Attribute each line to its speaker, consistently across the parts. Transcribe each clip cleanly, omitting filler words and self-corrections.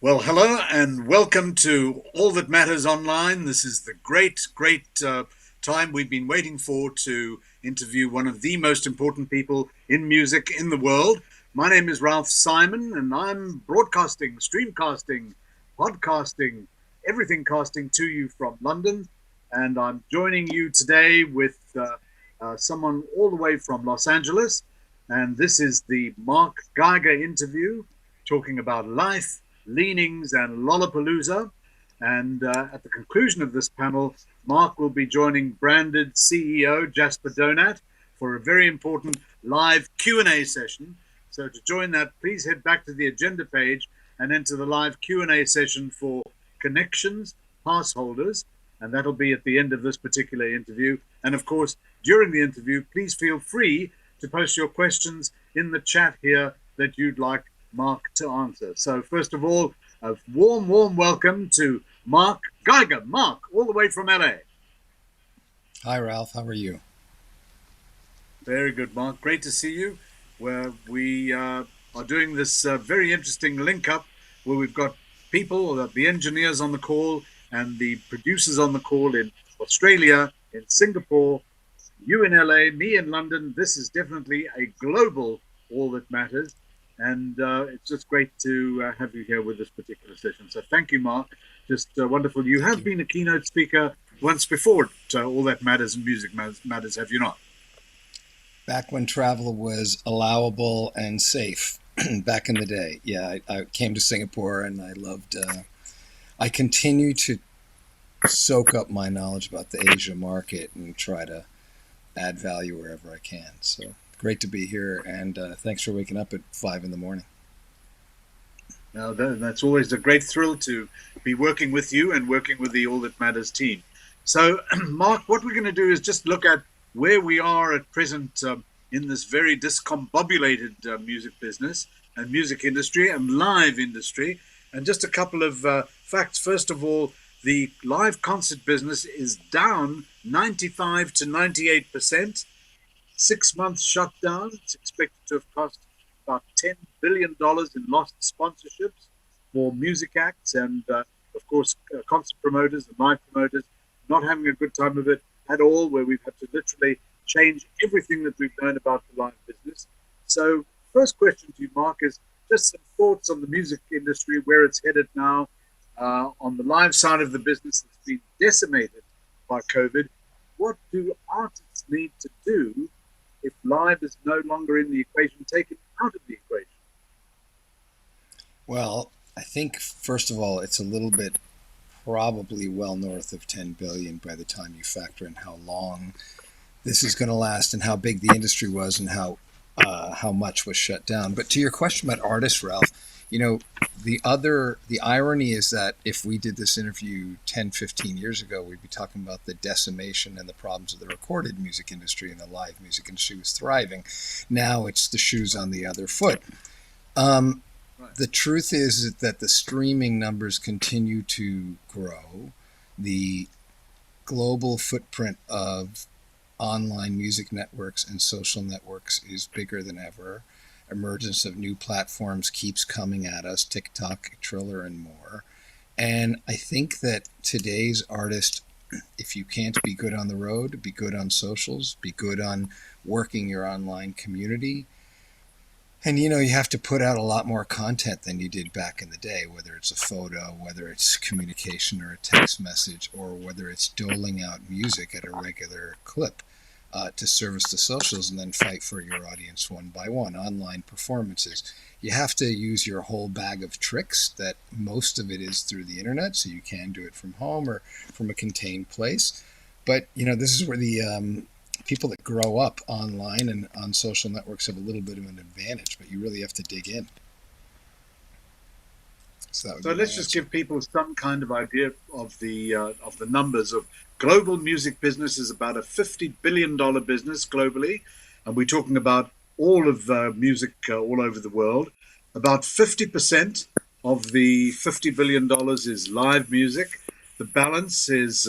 Speaker 1: Well, hello and welcome to All That Matters Online. This is the great time we've been waiting for to interview one of the most important people in music in the world. My name is Ralph Simon, and I'm broadcasting, streamcasting, podcasting, everything casting to you from London. And I'm joining you today with someone all the way from Los Angeles. And this is the Marc Geiger interview talking about life, leanings, and Lollapalooza. And at the conclusion of this panel, Marc will be joining Branded CEO Jasper Donat for a very important live Q&A session. So to join that, please head back to the agenda page and enter the live Q&A session for connections, pass holders, and that'll be at the end of this particular interview. And of course, during the interview, please feel free to post your questions in the chat here that you'd like Marc to answer. So first of all, a warm welcome to Marc Geiger. Marc, all the way from LA.
Speaker 2: Hi, Ralph. How are you?
Speaker 1: Very good, Marc. Great to see you. Where we are doing this very interesting link up where we've got people, the engineers on the call and the producers on the call in Australia, in Singapore, you in LA, me in London. This is definitely a global All That Matters. And it's just great to have you here with this particular session. So thank you, Marc. Just wonderful. You
Speaker 2: Thank
Speaker 1: have
Speaker 2: you.
Speaker 1: been a keynote speaker once before at All That Matters and Music Matters, have you not?
Speaker 2: Back when travel was allowable and safe, back in the day. Yeah, I came to Singapore and I loved. I continue to soak up my knowledge about the Asia market and try to add value wherever I can. So great to be here, and thanks for waking up at 5 in the morning.
Speaker 1: Now, that's always a great thrill to be working with you and working with the All That Matters team. So, Marc, what we're going to do is just look at where we are at present in this very discombobulated music business and music industry and live industry. And just a couple of facts. First of all, the live concert business is down 95 to 98%. 6 months shutdown. It's expected to have cost about $10 billion in lost sponsorships for music acts and, of course, concert promoters and live promoters not having a good time of it at all, where we've had to literally change everything that we've known about the live business. So, first question to you, Marc, is just some thoughts on the music industry, where it's headed now, on the live side of the business that's been decimated by COVID. What do artists need to do if live is no longer in the equation, taken out of the equation?
Speaker 2: Well, I think first of all, it's a little bit probably well north of 10 billion by the time you factor in how long this is going to last and how big the industry was and how much was shut down. But to your question about artists, Ralph, you know, the irony is that if we did this interview 10, 15 years ago, we'd be talking about the decimation and the problems of the recorded music industry, and the live music industry was thriving. Now it's the shoes on the other foot. Um,
Speaker 1: Right.
Speaker 2: the truth is that the streaming numbers continue to grow. The global footprint of online music networks and social networks is bigger than ever. Emergence of new platforms keeps coming at us, TikTok, Triller, and more. And I think that today's artist, if you can't be good on the road, be good on socials, be good on working your online community. And you have to put out a lot more content than you did back in the day, whether it's a photo, whether it's communication or a text message, or whether it's doling out music at a regular clip to service the socials and then fight for your audience one by one. Online performances. You have to use your whole bag of tricks, that most of it is through the internet, so you can do it from home or from a contained place. But, this is where the people that grow up online and on social networks have a little bit of an advantage, but you really have to dig in. So that would
Speaker 1: So
Speaker 2: be my
Speaker 1: let's just
Speaker 2: answer.
Speaker 1: give people some kind of idea of the numbers of global music business is about a $50 billion business globally, and we're talking about all of music all over the world. About 50% of the $50 billion is live music. The balance is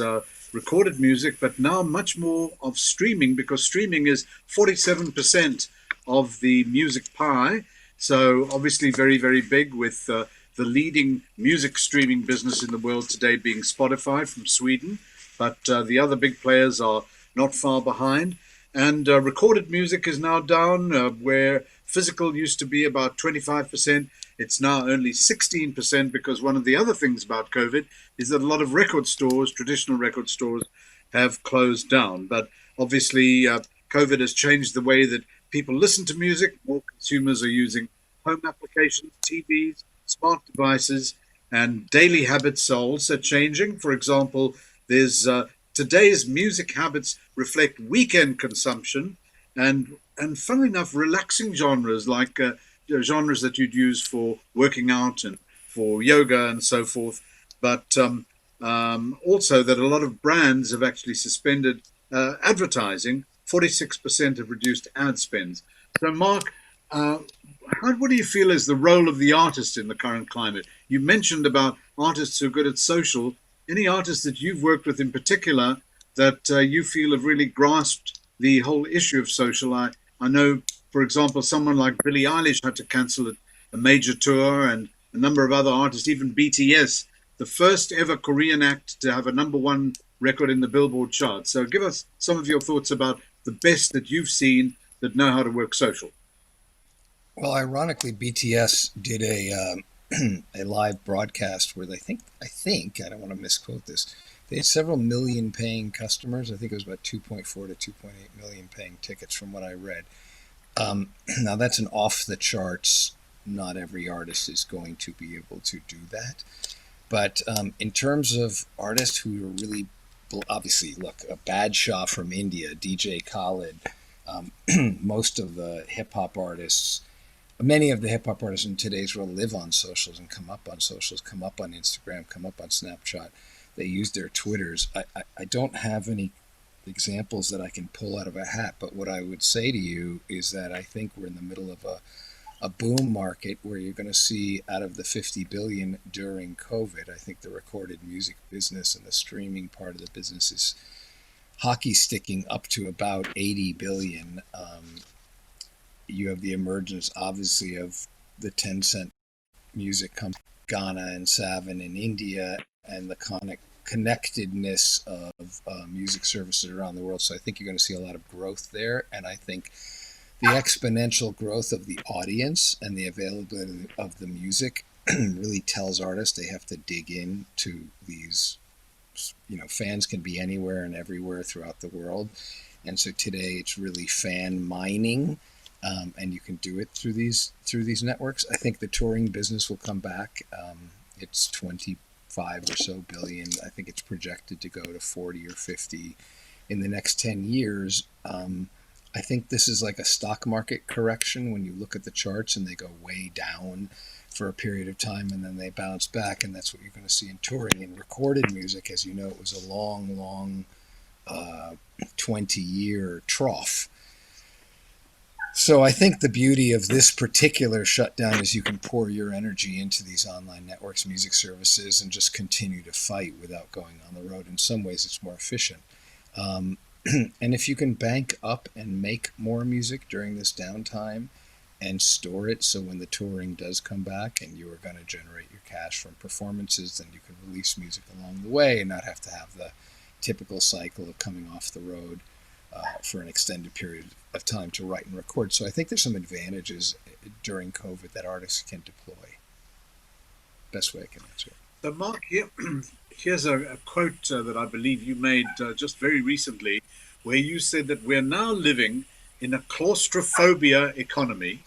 Speaker 1: recorded music, but now much more of streaming, because streaming is 47% of the music pie. So obviously very, very big with the leading music streaming business in the world today being Spotify from Sweden, but the other big players are not far behind. And recorded music is now down, where physical used to be about 25%. It's now only 16% because one of the other things about COVID is that a lot of record stores, traditional record stores, have closed down. But obviously, COVID has changed the way that people listen to music. More consumers are using home applications, TVs, smart devices, and daily habits are also changing. For example, there's today's music habits reflect weekend consumption and funnily enough, relaxing genres like genres that you'd use for working out and for yoga and so forth. But also that a lot of brands have actually suspended advertising. 46% have reduced ad spends. So, Mark, what do you feel is the role of the artist in the current climate? You mentioned about artists who are good at social. Any artists that you've worked with in particular that you feel have really grasped the whole issue of social? I know, for example, someone like Billie Eilish had to cancel a major tour, and a number of other artists, even BTS, the first ever Korean act to have a number one record in the Billboard chart. So give us some of your thoughts about the best that you've seen that know how to work social.
Speaker 2: Well, ironically, BTS did a live broadcast where I don't want to misquote this. They had several million paying customers. I think it was about 2.4 to 2.8 million paying tickets from what I read. Now that's an off the charts. Not every artist is going to be able to do that. But in terms of artists who are really, obviously, look, a Badshah from India, DJ Khaled, most of the hip hop artists, many of the hip hop artists in today's world live on socials and come up on socials, come up on Instagram, come up on Snapchat. They use their Twitters. I don't have any examples that I can pull out of a hat, but what I would say to you is that I think we're in the middle of a boom market where you're going to see out of the 50 billion during COVID, I think the recorded music business and the streaming part of the business is hockey sticking up to about 80 billion. You have the emergence, obviously, of the Tencent music company, Ghana and Savan in India, and the connectedness of music services around the world. So I think you're going to see a lot of growth there. And I think the exponential growth of the audience and the availability of the music really tells artists they have to dig into these. Fans can be anywhere and everywhere throughout the world. And so today it's really fan mining. And you can do it through these networks. I think the touring business will come back. It's 25 or so billion. I think it's projected to go to 40 or 50 in the next 10 years. I think this is like a stock market correction when you look at the charts and they go way down for a period of time and then they bounce back, and that's what you're going to see in touring. In recorded music, as you know, it was a long 20-year trough. So I think the beauty of this particular shutdown is you can pour your energy into these online networks, music services, and just continue to fight without going on the road. In some ways, it's more efficient. And if you can bank up and make more music during this downtime and store it, so when the touring does come back and you are going to generate your cash from performances, then you can release music along the way and not have to have the typical cycle of coming off the road for an extended period of time to write and record. So I think there's some advantages during COVID that artists can deploy. Best way I can answer it.
Speaker 1: So, Mark, here's a quote that I believe you made just very recently, where you said that we're now living in a claustrophobia economy,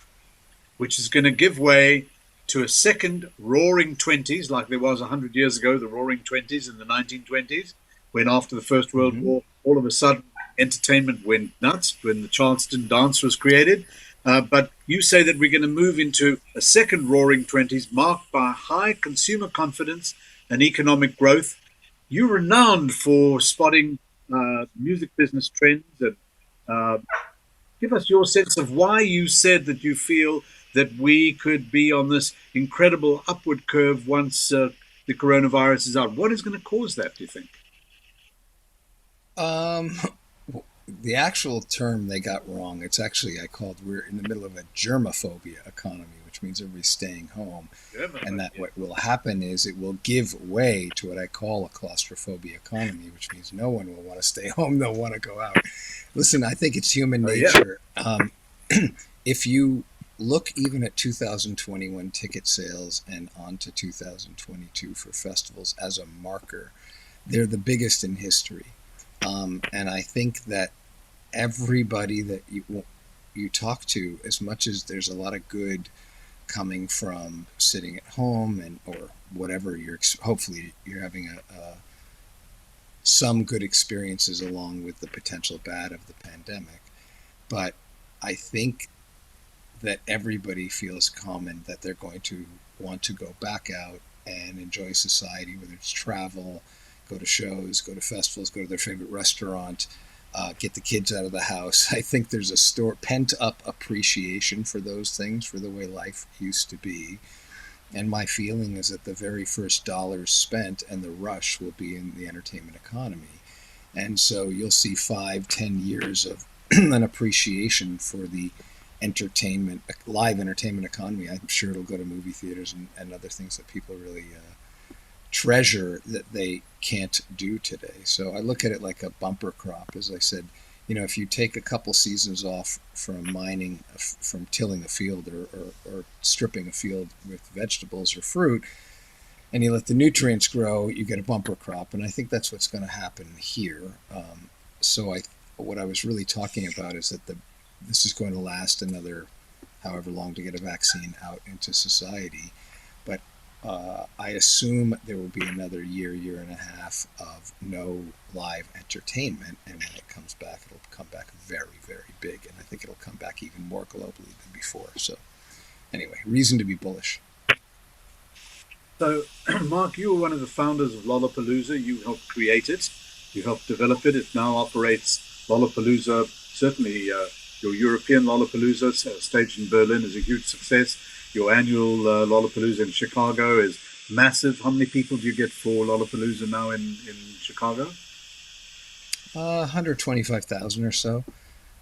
Speaker 1: which is going to give way to a second roaring 20s, like there was 100 years ago, the roaring 20s in the 1920s, when after the First World War, all of a sudden, entertainment went nuts when the Charleston dance was created. But you say that we're going to move into a second roaring 20s marked by high consumer confidence and economic growth. You're renowned for spotting music business trends. And give us your sense of why you said that you feel that we could be on this incredible upward curve once the coronavirus is out. What is going to cause that, do you think?
Speaker 2: Um, the actual term they got wrong. It's actually I called we're in the middle of a germophobia economy, which means everybody's staying home, and that
Speaker 1: Yeah.
Speaker 2: what will happen is it will give way to what I call a claustrophobia economy, which means no one will want to stay home. They'll want to go out. Listen, I think it's human
Speaker 1: Oh, yeah.
Speaker 2: nature. If you look even at 2021 ticket sales and on to 2022 for festivals as a marker, they're the biggest in history. And I think that everybody that you talk to, as much as there's a lot of good coming from sitting at home and or whatever you're hopefully you're having a some good experiences along with the potential bad of the pandemic, but I think that everybody feels common that they're going to want to go back out and enjoy society, whether it's travel, go to shows, go to festivals, go to their favorite restaurant, get the kids out of the house. I think there's a pent up appreciation for those things, for the way life used to be. And my feeling is that the very first dollars spent and the rush will be in the entertainment economy. And so you'll see 5, 10 years of an appreciation for the entertainment, live entertainment economy. I'm sure it'll go to movie theaters and other things that people really treasure that they can't do today. So I look at it like a bumper crop. As I said, if you take a couple seasons off from mining, from tilling a field or stripping a field with vegetables or fruit, and you let the nutrients grow, you get a bumper crop. And I think that's what's going to happen here. What I was really talking about is that this is going to last another however long to get a vaccine out into society. But I assume there will be another year and a half of no live entertainment. And when it comes back, it'll come back very, very big. And I think it'll come back even more globally than before. So, anyway, reason to be bullish.
Speaker 1: So, Mark, you were one of the founders of Lollapalooza. You helped create it. You helped develop it. It now operates Lollapalooza. Certainly, your European Lollapalooza, staged in Berlin, is a huge success. Your annual Lollapalooza in Chicago is massive. How many people do you get for Lollapalooza now in Chicago?
Speaker 2: 125,000 or so.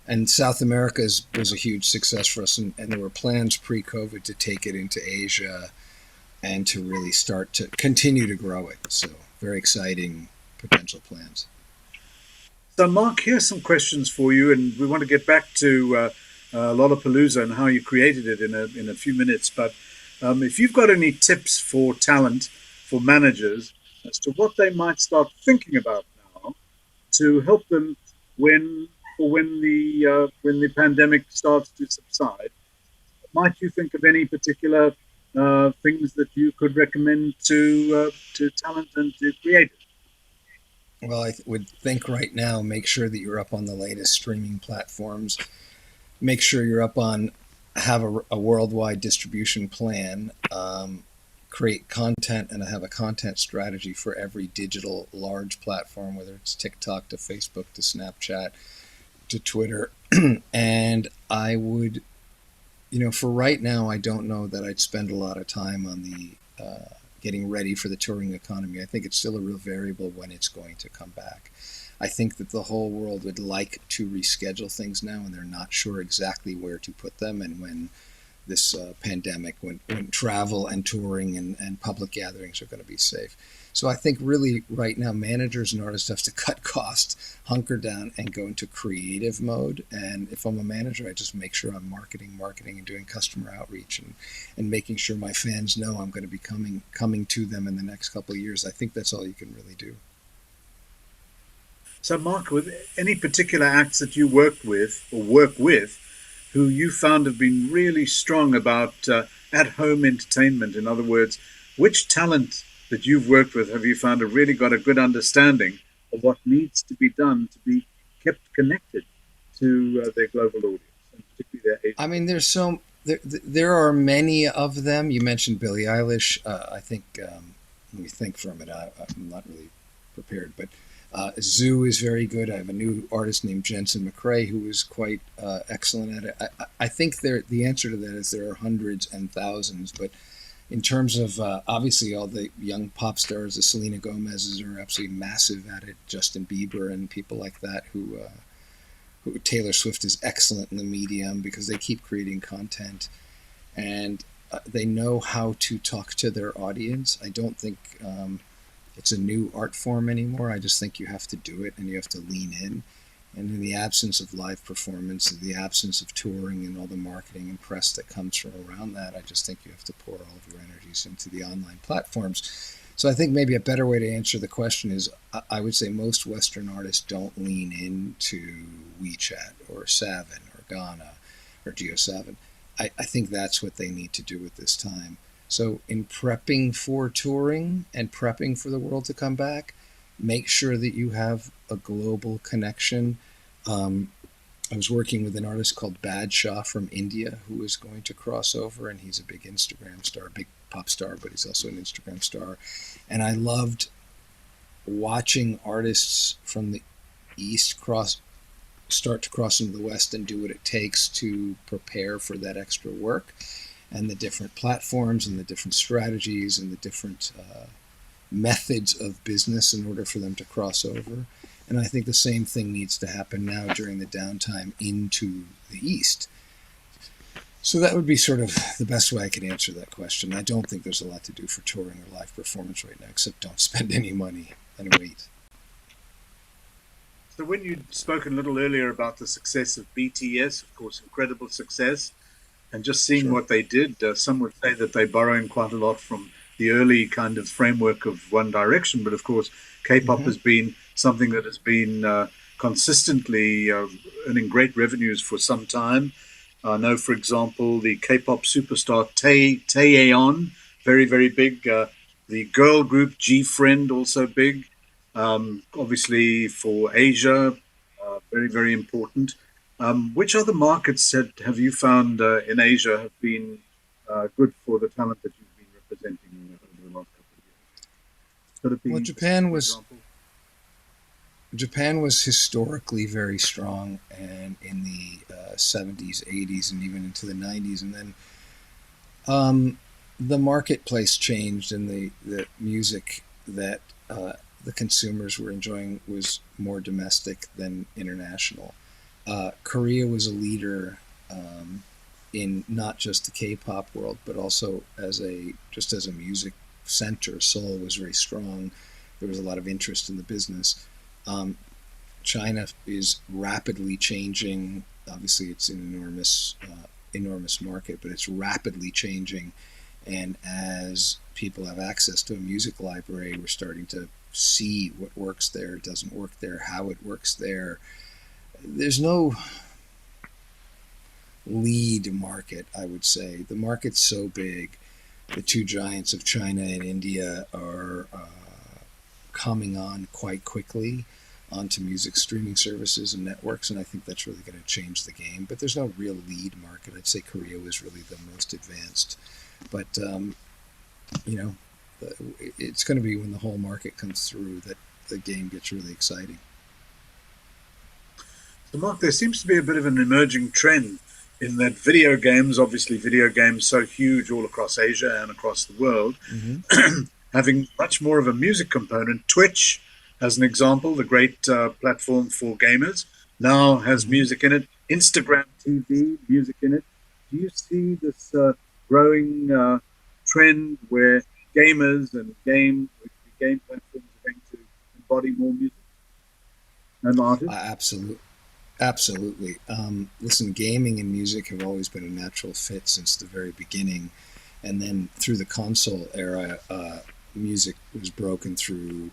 Speaker 2: And South America was a huge success for us. And there were plans pre COVID to take it into Asia and to really start to continue to grow it. So, very exciting potential plans.
Speaker 1: So, Mark, here's some questions for you, and we want to get back to Lollapalooza and how you created it in a few minutes. But if you've got any tips for talent, for managers, as to what they might start thinking about now to help them when when the pandemic starts to subside, might you think of any particular things that you could recommend to talent and to creators?
Speaker 2: Well, would think right now, make sure that you're up on the latest streaming platforms. Make sure you're up on, have a worldwide distribution plan. Create content and have a content strategy for every digital large platform, whether it's TikTok to Facebook to Snapchat to Twitter. And I would, for right now, I don't know that I'd spend a lot of time on the getting ready for the touring economy. I think it's still a real variable when it's going to come back. I think that the whole world would like to reschedule things now, and they're not sure exactly where to put them and when this pandemic, when travel and touring and public gatherings are going to be safe. So I think really right now managers and artists have to cut costs, hunker down, and go into creative mode. And if I'm a manager, I just make sure I'm marketing, and doing customer outreach and making sure my fans know I'm going to be coming to them in the next couple of years. I think that's all you can really do.
Speaker 1: So, Mark, with any particular acts that you worked with or work with, who you found have been really strong about at-home entertainment? In other words, which talent that you've worked with have you found have really got a good understanding of what needs to be done to be kept connected to their global audience, and particularly their
Speaker 2: I
Speaker 1: Asian
Speaker 2: mean,
Speaker 1: audience?
Speaker 2: there are many of them. You mentioned Billie Eilish. I think let me think for a minute. I'm not really prepared, but Zoo is very good. I have a new artist named Jensen McCrae who is quite excellent at it. I think the answer to that is there are hundreds and thousands, but in terms of obviously all the young pop stars, the Selena Gomez's are absolutely massive at it. Justin Bieber and people like that Taylor Swift is excellent in the medium because they keep creating content and they know how to talk to their audience. I don't think it's a new art form anymore. I just think you have to do it and you have to lean in. And in the absence of live performance, in the absence of touring and all the marketing and press that comes from around that, I just think you have to pour all of your energies into the online platforms. So I think maybe a better way to answer the question is I would say most Western artists don't lean into WeChat or Savin or Ghana or Geo7. I think that's what they need to do at this time. So in prepping for touring and prepping for the world to come back, make sure that you have a global connection. I was working with an artist called Badshah from India who was going to cross over, and he's a big Instagram star, big pop star, but he's also an Instagram star. And I loved watching artists from the East start to cross into the West and do what it takes to prepare for that extra work and the different platforms and the different strategies and the different methods of business in order for them to cross over. And I think the same thing needs to happen now during the downtime into the East. So that would be sort of the best way I could answer that question. I don't think there's a lot to do for touring or live performance right now, except don't spend any money and wait.
Speaker 1: So when you'd spoken a little earlier about the success of BTS, of course, incredible success, and just seeing
Speaker 2: Sure.
Speaker 1: what they did, some would say that they're borrowing quite a lot from the early kind of framework of One Direction. But of course, K-pop
Speaker 2: Mm-hmm.
Speaker 1: has been something that has been consistently earning great revenues for some time. I know, for example, the K-pop superstar Taeyeon, very, very big. The girl group G-Friend, also big. Obviously, for Asia, very, very important. Which other markets have you found in Asia have been good for the talent that you've been representing over the last couple of years?
Speaker 2: Well,
Speaker 1: Philippines, for example.
Speaker 2: Japan was historically very strong, and in the 70s, 80s, and even into the 90s, and then the marketplace changed, and the music that the consumers were enjoying was more domestic than international. Korea was a leader in not just the K-pop world, but also as a music center. Seoul was very strong. There was a lot of interest in the business. Um, China is rapidly changing. Obviously, it's an enormous market, but it's rapidly changing. And as people have access to a music library, we're starting to see what works there, doesn't work there, how it works there. There's no lead market, I would say. The market's so big. The two giants of China and India are coming on quite quickly onto music streaming services and networks, and I think that's really going to change the game. But there's no real lead market. I'd say Korea was really the most advanced. But, you know, it's going to be when the whole market comes through that the game gets really exciting.
Speaker 1: So, Mark, there seems to be a bit of an emerging trend in that video games, obviously, video games so huge all across Asia and across the world,
Speaker 2: Mm-hmm.
Speaker 1: having much more of a music component. Twitch, as an example, the great platform for gamers, now has
Speaker 2: Mm-hmm.
Speaker 1: music in it. Instagram TV, music in it. Do you see this growing trend where gamers and game platforms are going to embody more music and artists?
Speaker 2: Absolutely. Absolutely. Listen, gaming and music have always been a natural fit since the very beginning. And then through the console era, music was broken through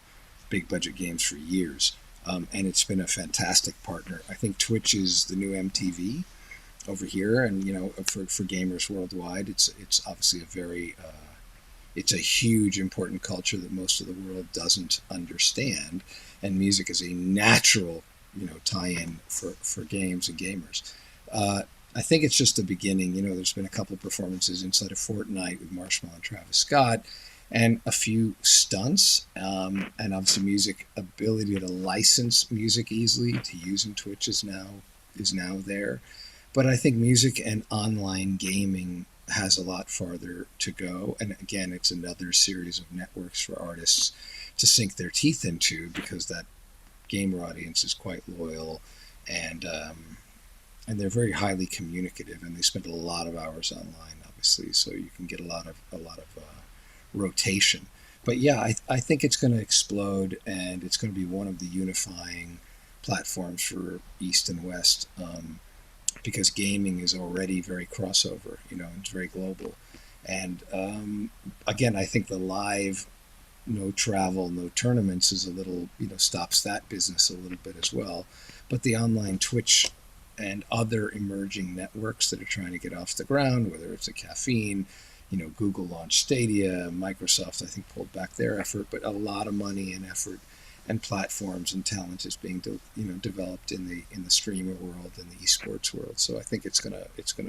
Speaker 2: big budget games for years. And it's been a fantastic partner. I think Twitch is the new MTV over here. And, for gamers worldwide, it's obviously it's a huge, important culture that most of the world doesn't understand. And music is a natural tie-in for games and gamers. I think it's just the beginning. There's been a couple of performances inside of Fortnite with Marshmallow and Travis Scott, and a few stunts, and obviously music ability to license music easily to use in Twitch is now there. But I think music and online gaming has a lot farther to go. And again, it's another series of networks for artists to sink their teeth into because that gamer audience is quite loyal and and they're very highly communicative, and they spend a lot of hours online, obviously, so you can get a lot of rotation. But yeah, I think it's going to explode, and it's going to be one of the unifying platforms for East and West, because gaming is already very crossover. It's very global, and again, I think the live, no travel, no tournaments is a little, stops that business a little bit as well. But the online Twitch and other emerging networks that are trying to get off the ground, whether it's a caffeine, Google launched Stadia, Microsoft, I think, pulled back their effort, but a lot of money and effort and platforms and talent is being developed in the streamer world and the esports world. So I think it's gonna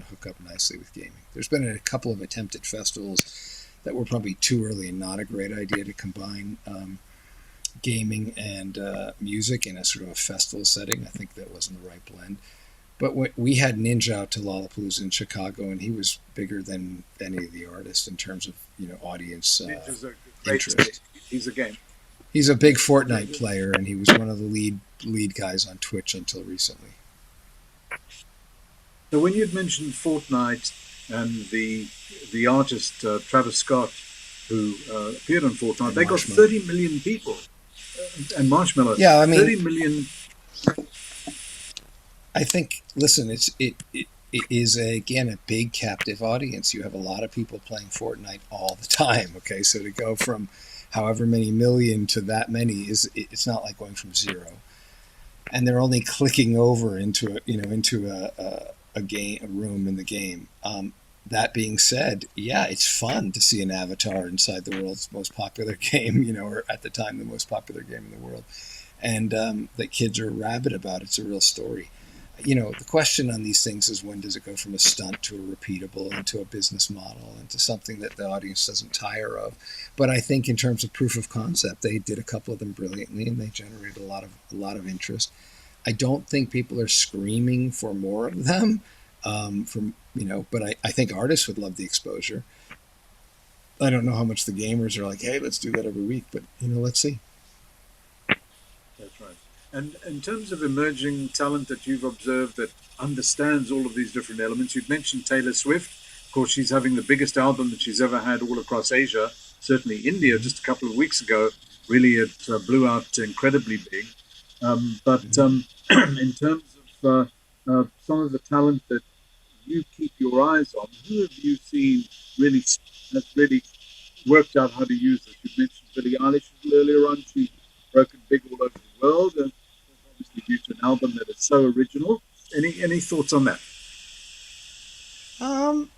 Speaker 2: hook up nicely with gaming. There's been a couple of attempted festivals that were probably too early and not a great idea to combine gaming and music in a sort of a festival setting. I think that wasn't the right blend. But we had Ninja out to Lollapalooza in Chicago, and he was bigger than any of the artists in terms of audience
Speaker 1: Ninja's a great.
Speaker 2: interest.
Speaker 1: He's a game.
Speaker 2: He's a big Fortnite player, and he was one of the lead guys on Twitch until recently.
Speaker 1: So when you'd mentioned Fortnite and the artist Travis Scott, who appeared on Fortnite,
Speaker 2: And
Speaker 1: they got
Speaker 2: Marshmallow.
Speaker 1: 30 million people, and Marshmallow,
Speaker 2: Yeah, I mean,
Speaker 1: 30 million.
Speaker 2: I think. Listen, it is again a big captive audience. You have a lot of people playing Fortnite all the time. Okay, so to go from however many million to that many it's not like going from zero, and they're only clicking over into a game, a room in the game. That being said, yeah, it's fun to see an avatar inside the world's most popular game, or at the time the most popular game in the world, and that kids are rabid about. It's a real story. The question on these things is, when does it go from a stunt to a repeatable, into a business model, into something that the audience doesn't tire of? But I think in terms of proof of concept, they did a couple of them brilliantly, and they generated a lot of interest. I don't think people are screaming for more of them. But I think artists would love the exposure. I don't know how much the gamers are like, hey, let's do that every week, but let's see.
Speaker 1: That's right. And in terms of emerging talent that you've observed that understands all of these different elements, you've mentioned Taylor Swift. Of course, she's having the biggest album that she's ever had all across Asia. Certainly, India
Speaker 2: Mm-hmm.
Speaker 1: just a couple of weeks ago, really it blew out incredibly big. But
Speaker 2: Mm-hmm.
Speaker 1: in terms of some of the talent that you keep your eyes on, who have you seen really has really worked out how to use this? You mentioned Billie Eilish earlier on. She's broken big all over the world, and obviously due to an album that is so original. Any thoughts on that?
Speaker 2: Um,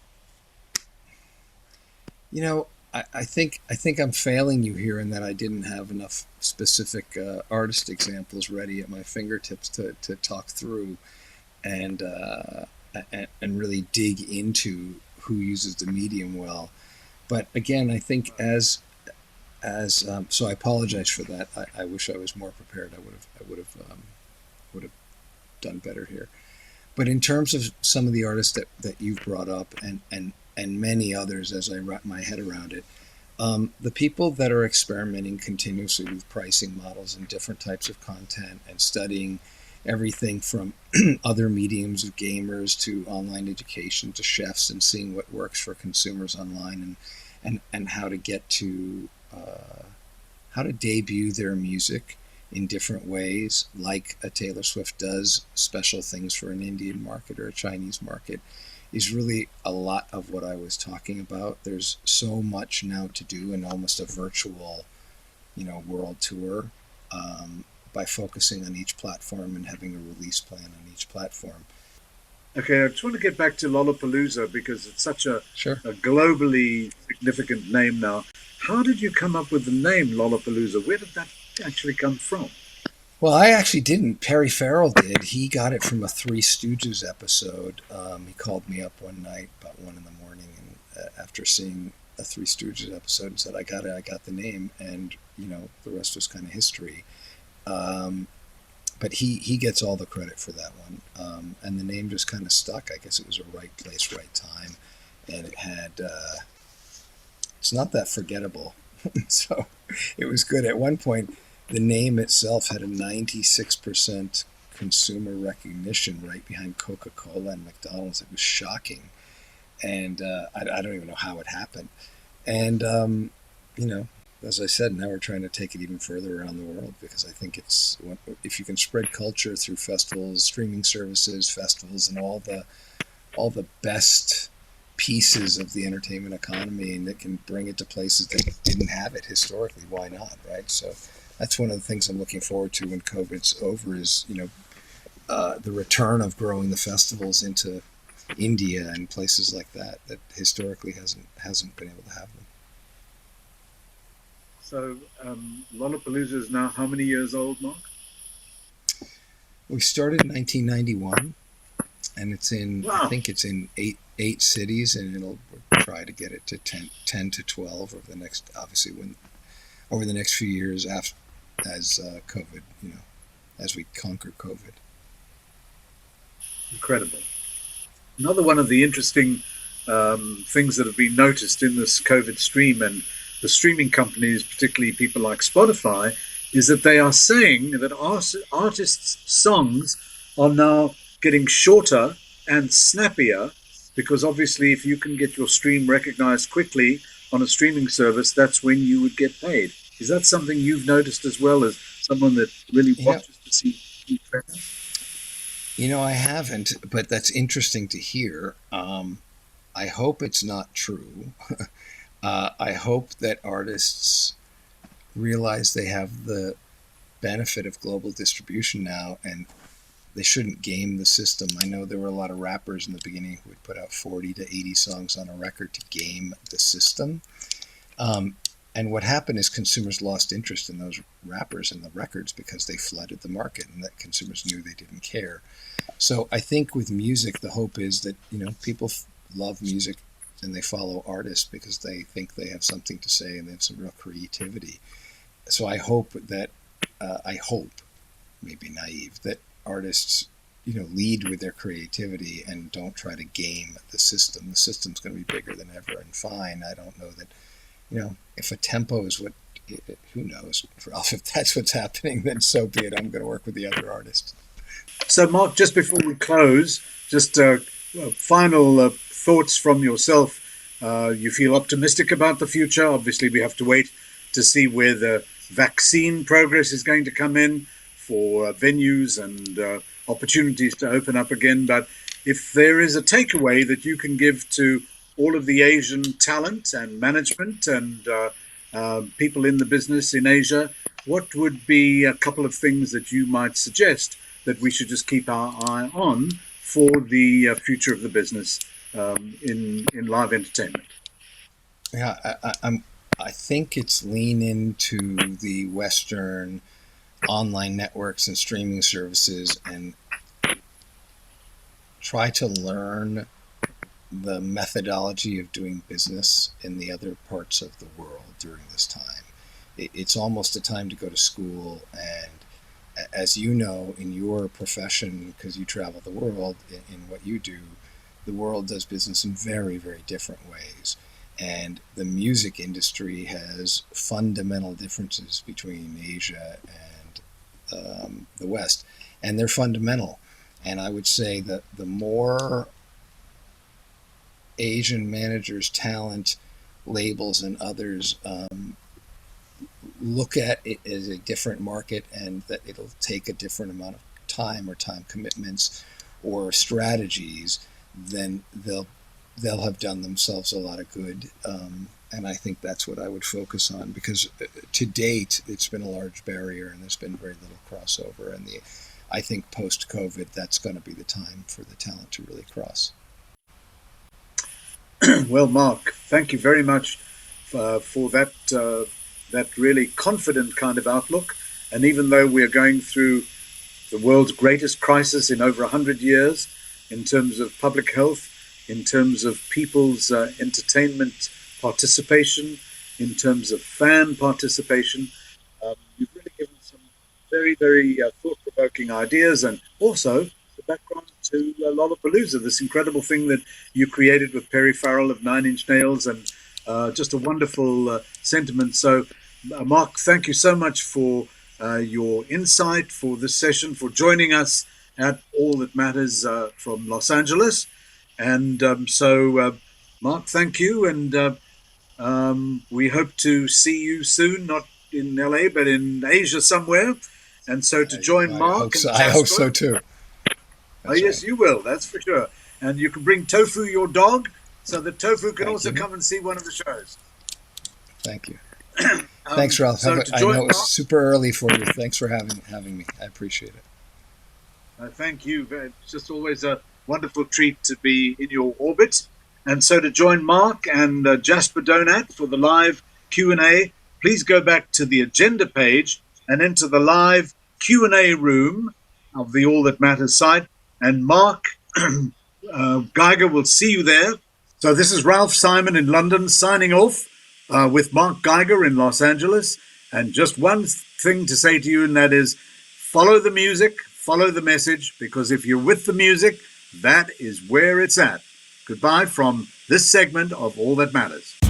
Speaker 2: You know, I think I'm failing you here in that I didn't have enough specific artist examples ready at my fingertips to talk through and, and really dig into who uses the medium well. But again, I think as so I apologize for that. I wish I was more prepared. I would have done better here. But in terms of some of the artists that you've brought up, and many others, as I wrap my head around it, the people that are experimenting continuously with pricing models and different types of content and studying everything from other mediums of gamers to online education to chefs, and seeing what works for consumers online, and how to get to how to debut their music in different ways, like a Taylor Swift does special things for an Indian market or a Chinese market, is really a lot of what I was talking about. There's so much now to do in almost a virtual, world tour, by focusing on each platform and having a release plan on each platform.
Speaker 1: Okay, I just want to get back to Lollapalooza because it's such
Speaker 2: Sure.
Speaker 1: a globally significant name now. How did you come up with the name Lollapalooza? Where did that actually come from?
Speaker 2: Well, I actually didn't. Perry Farrell did. He got it from a Three Stooges episode. He called me up one night about 1 in the morning, and after seeing a Three Stooges episode, and said, "I got it. I got the name," and the rest was kind of history. Um, but he gets all the credit for that one, and the name just kind of stuck. I guess it was a right place, right time, and it had. It's not that forgettable, so it was good. At one point, the name itself had a 96% consumer recognition right behind Coca-Cola and McDonald's. It was shocking. And I don't even know how it happened. And, you know, as I said, now we're trying to take it even further around the world because I think it's if you can spread culture through festivals, streaming services, festivals, and all the best pieces of the entertainment economy, and that can bring it to places that didn't have it historically, why not, right? So that's one of the things I'm looking forward to when COVID's over is, the return of growing the festivals into India and places like that historically hasn't been able to have them.
Speaker 1: So Lollapalooza is now how many years old, Mark?
Speaker 2: We started in 1991, and I
Speaker 1: Wow,
Speaker 2: think it's in eight cities, and it'll try to get it to 10 to 12 over the next few years after as COVID, as we conquer COVID.
Speaker 1: incredible. Another one of the interesting things that have been noticed in this COVID stream and the streaming companies, particularly people like Spotify, is that they are saying that artists' songs are now getting shorter and snappier because obviously, if you can get your stream recognized quickly on a streaming service, that's when you would get paid. Is that something you've noticed as well as someone that really
Speaker 2: You know,
Speaker 1: watches to see new trends?
Speaker 2: I haven't, but that's interesting to hear. I hope it's not true. I hope that artists realize they have the benefit of global distribution now, and they shouldn't game the system. I know there were a lot of rappers in the beginning who would put out 40 to 80 songs on a record to game the system. Um, and what happened is consumers lost interest in those rappers and the records because they flooded the market and that consumers knew they didn't care. So I think with music, the hope is that, people love music and they follow artists because they think they have something to say and they have some real creativity. So I hope, maybe naive, that artists, lead with their creativity and don't try to game the system. The system's going to be bigger than ever and fine. I don't know that, if a tempo is what, who knows, Ralph, if that's what's happening, then so be it. I'm going to work with the other artists.
Speaker 1: So, Mark, just before we close, just final thoughts from yourself. You feel optimistic about the future. Obviously, we have to wait to see where the vaccine progress is going to come in for venues and opportunities to open up again. But if there is a takeaway that you can give to all of the Asian talent and management and people in the business in Asia, what would be a couple of things that you might suggest that we should just keep our eye on for the future of the business in live entertainment?
Speaker 2: Yeah, I think it's lean into the Western online networks and streaming services and try to learn the methodology of doing business in the other parts of the world during this time. It's almost a time to go to school, and as you know, in your profession, because you travel the world in what you do, the world does business in very, very different ways. And the music industry has fundamental differences between Asia and the West, and they're fundamental. And I would say that the more Asian managers, talent, labels, and others look at it as a different market and that it'll take a different amount of time or time commitments or strategies, then they'll have done themselves a lot of good. And I think that's what I would focus on because to date it's been a large barrier and there's been very little crossover. And I think post COVID that's going to be the time for the talent to really cross.
Speaker 1: Well, Mark, thank you very much for that really confident kind of outlook. And even though we are going through the world's greatest crisis in over 100 years in terms of public health, in terms of people's entertainment participation, in terms of fan participation, you've really given some very, very thought-provoking ideas and also the background to Lollapalooza, this incredible thing that you created with Perry Farrell of Nine Inch Nails, and just a wonderful sentiment. So, Mark, thank you so much for your insight for this session, for joining us at All That Matters from Los Angeles. And Marc, thank you. And we hope to see you soon, not in LA, but in Asia somewhere. And so to join Marc and Jasper.
Speaker 2: I hope so too.
Speaker 1: Yes, you will. That's for sure. And you can bring Tofu, your dog, so that Tofu can also come and see one of the shows.
Speaker 2: Thank you. Thanks, Ralph. I know it's super early for you. Thanks for having me. I appreciate it.
Speaker 1: Thank you. It's just always a wonderful treat to be in your orbit. And so to join Marc and Jasper Donat for the live Q&A, please go back to the agenda page and enter the live Q&A room of the All That Matters site. And Marc Geiger will see you there. So this is Ralph Simon in London signing off with Marc Geiger in Los Angeles. And just one thing to say to you, and that is follow the music, follow the message, because if you're with the music, that is where it's at. Goodbye from this segment of All That Matters.